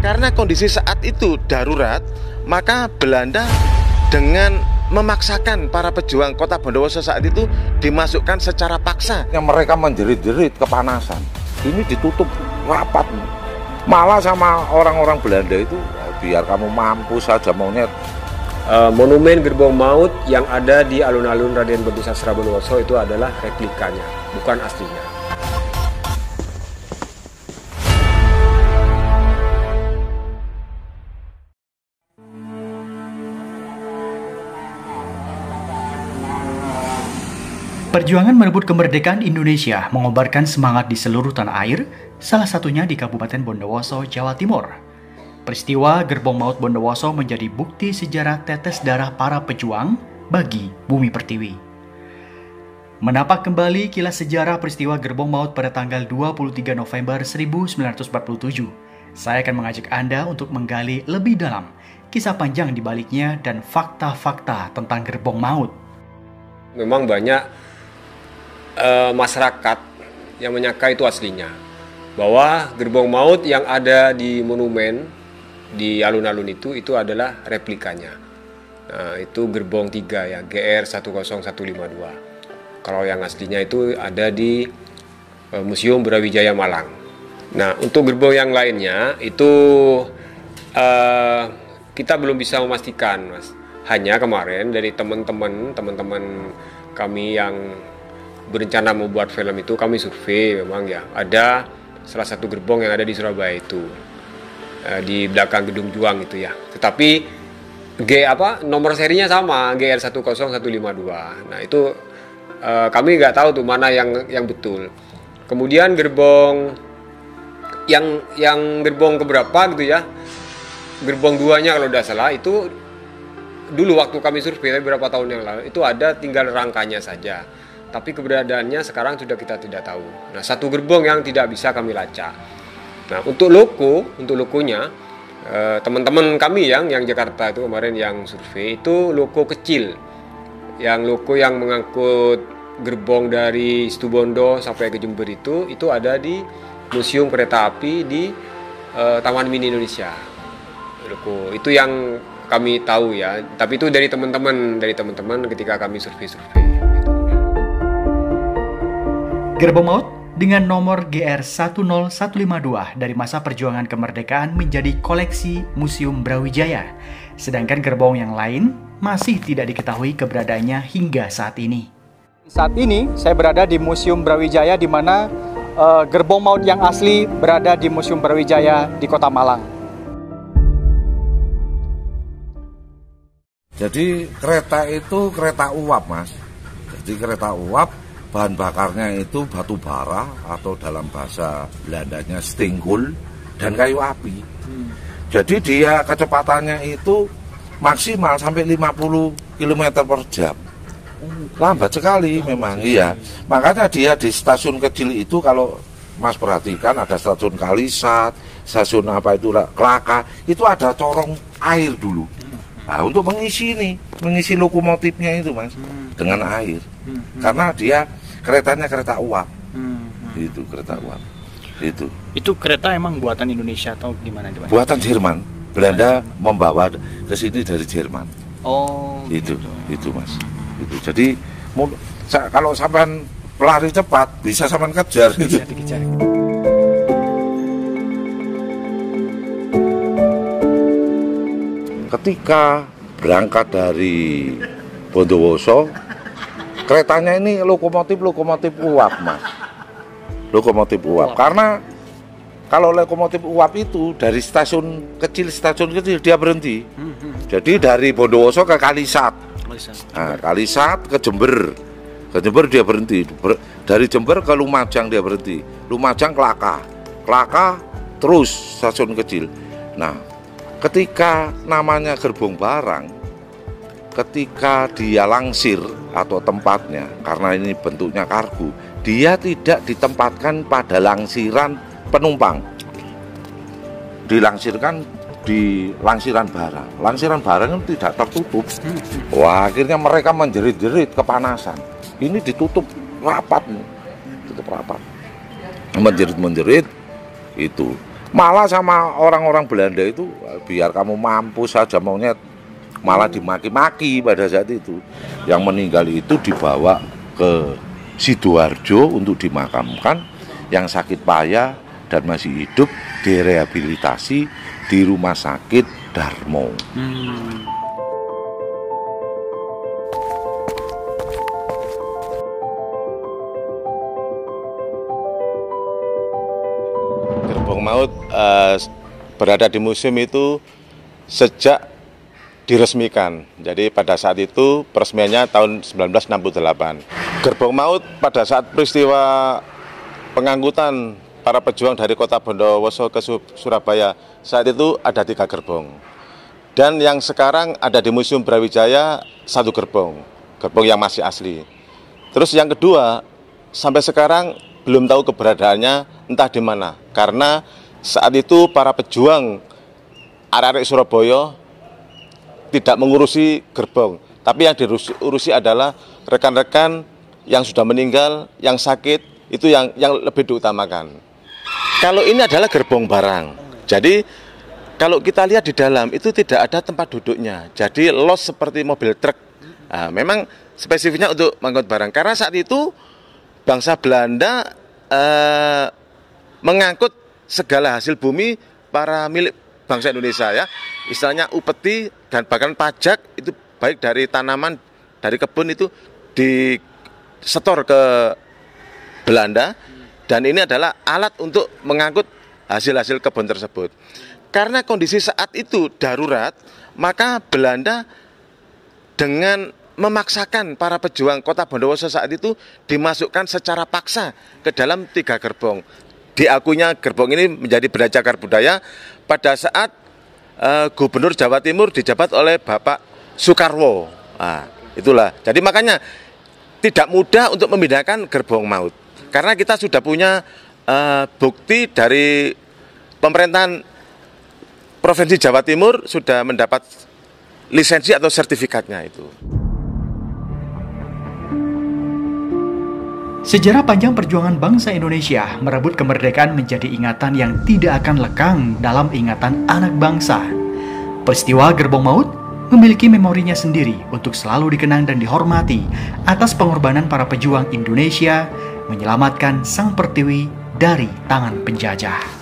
Karena kondisi saat itu darurat, maka Belanda dengan memaksakan para pejuang kota Bondowoso saat itu dimasukkan secara paksa. Yang mereka menjerit-jerit kepanasan, ini ditutup rapat. Malah sama orang-orang Belanda itu, biar kamu mampu saja monyet. Monumen Gerbong Maut yang ada di alun-alun Raden Batu Sastra Bondowoso itu adalah replikanya, bukan aslinya. Perjuangan merebut kemerdekaan Indonesia mengobarkan semangat di seluruh tanah air, salah satunya di Kabupaten Bondowoso, Jawa Timur. Peristiwa Gerbong Maut Bondowoso menjadi bukti sejarah tetes darah para pejuang bagi Bumi Pertiwi. Menapak kembali kilas sejarah peristiwa Gerbong Maut pada tanggal 23 November 1947, saya akan mengajak Anda untuk menggali lebih dalam kisah panjang di baliknya dan fakta-fakta tentang Gerbong Maut. Memang banyak masyarakat yang menyangka itu aslinya, bahwa Gerbong Maut yang ada di monumen di alun-alun itu adalah replikanya. Nah, itu Gerbong 3 ya, GR 10152. Kalau yang aslinya itu ada di Museum Brawijaya Malang. Nah, untuk gerbong yang lainnya itu kita belum bisa memastikan, Mas. Hanya kemarin dari teman-teman kami yang berencana membuat film itu, kami survei memang ya, ada salah satu gerbong yang ada di Surabaya itu, di belakang Gedung Juang itu ya. Tetapi nomor serinya sama, GR 10152. Nah, itu kami nggak tahu tuh mana yang betul. Kemudian gerbong yang gerbong keberapa gitu ya, gerbong 2-nya kalau tidak salah, itu dulu waktu kami survei beberapa tahun yang lalu itu ada, tinggal rangkanya saja, tapi keberadaannya sekarang sudah kita tidak tahu. Nah, satu gerbong yang tidak bisa kami lacak. Nah, untuk lokonya teman-teman kami yang Jakarta itu kemarin yang survei itu loko kecil, yang loko yang mengangkut gerbong dari Situbondo sampai ke Jember itu ada di Museum Kereta Api di Taman Mini Indonesia. Loko itu yang kami tahu ya, tapi itu dari teman-teman ketika kami survei. Gerbong Maut dengan nomor GR 10152 dari masa perjuangan kemerdekaan menjadi koleksi Museum Brawijaya, sedangkan gerbong yang lain masih tidak diketahui keberadaannya hingga saat ini. Saat ini saya berada di Museum Brawijaya, di mana Gerbong Maut yang asli berada di Museum Brawijaya di Kota Malang. Jadi kereta itu kereta uap, Mas. Jadi kereta uap bahan bakarnya itu batu bara atau dalam bahasa Belandanya steenkool dan kayu api. Jadi dia kecepatannya itu maksimal sampai 50 km per jam. Lambat sekali memang, iya. Makanya dia di stasiun kecil itu, kalau Mas perhatikan, ada stasiun Kalisat, stasiun apa itu Kelaka, itu ada corong air dulu. Nah, untuk mengisi lokomotifnya itu, Mas, dengan air. Karena dia keretanya kereta uap. Itu kereta uap. Itu kereta emang buatan Indonesia atau gimana itu, Mas? Buatan Jerman. Belanda membawa ke sini dari Jerman. Oh, itu Mas. Itu. Jadi kalau sampean pelari cepat bisa sampean kejar. Bisa dikejar. Ketika berangkat dari Bondowoso, keretanya ini lokomotif uap, Mas. Lokomotif uap. Karena kalau lokomotif uap itu dari stasiun kecil dia berhenti. Jadi dari Bondowoso ke Kalisat. Nah, Kalisat ke Jember. Ke Jember dia berhenti. Dari Jember ke Lumajang dia berhenti. Lumajang Kelaka. Kelaka terus stasiun kecil. Nah, ketika namanya gerbong barang, ketika dia langsir atau tempatnya, karena ini bentuknya kargo, dia tidak ditempatkan pada langsiran penumpang, dilangsirkan di langsiran barang. Langsiran barang itu tidak tertutup. Wah, akhirnya mereka menjerit-jerit kepanasan. Ini ditutup rapat, menjerit-menjerit itu. Malah sama orang-orang Belanda itu, biar kamu mampus saja maunya, malah dimaki-maki pada saat itu. Yang meninggal itu dibawa ke Sidoarjo untuk dimakamkan, yang sakit payah dan masih hidup direhabilitasi di Rumah Sakit Darmo. Gerbong Maut berada di museum itu sejak diresmikan. Jadi pada saat itu peresmiannya tahun 1968. Gerbong Maut pada saat peristiwa pengangkutan para pejuang dari kota Bondowoso ke Surabaya, saat itu ada 3 gerbong. Dan yang sekarang ada di Museum Brawijaya 1 gerbong yang masih asli. Terus yang kedua, sampai sekarang belum tahu keberadaannya, entah di mana. Karena saat itu para pejuang arek-arek Surabaya tidak mengurusi gerbong, tapi yang diurusi adalah rekan-rekan yang sudah meninggal, yang sakit, itu yang lebih diutamakan. Kalau ini adalah gerbong barang, jadi kalau kita lihat di dalam itu tidak ada tempat duduknya, jadi los seperti mobil truk. Nah, memang spesifiknya untuk mengangkut barang, karena saat itu bangsa Belanda mengangkut segala hasil bumi para milik bangsa Indonesia, ya, istilahnya upeti dan bahkan pajak itu baik dari tanaman, dari kebun itu disetor ke Belanda, dan ini adalah alat untuk mengangkut hasil-hasil kebun tersebut. Karena kondisi saat itu darurat, maka Belanda dengan memaksakan para pejuang kota Bondowoso saat itu dimasukkan secara paksa ke dalam 3 gerbong. Diakuinya gerbong ini menjadi benda cagar budaya pada saat Gubernur Jawa Timur dijabat oleh Bapak Soekarwo. Nah, itulah. Jadi makanya tidak mudah untuk memindahkan gerbong maut. Karena kita sudah punya bukti dari pemerintahan Provinsi Jawa Timur sudah mendapat lisensi atau sertifikatnya itu. Sejarah panjang perjuangan bangsa Indonesia merebut kemerdekaan menjadi ingatan yang tidak akan lekang dalam ingatan anak bangsa. Peristiwa Gerbong Maut memiliki memorinya sendiri untuk selalu dikenang dan dihormati atas pengorbanan para pejuang Indonesia menyelamatkan Sang Pertiwi dari tangan penjajah.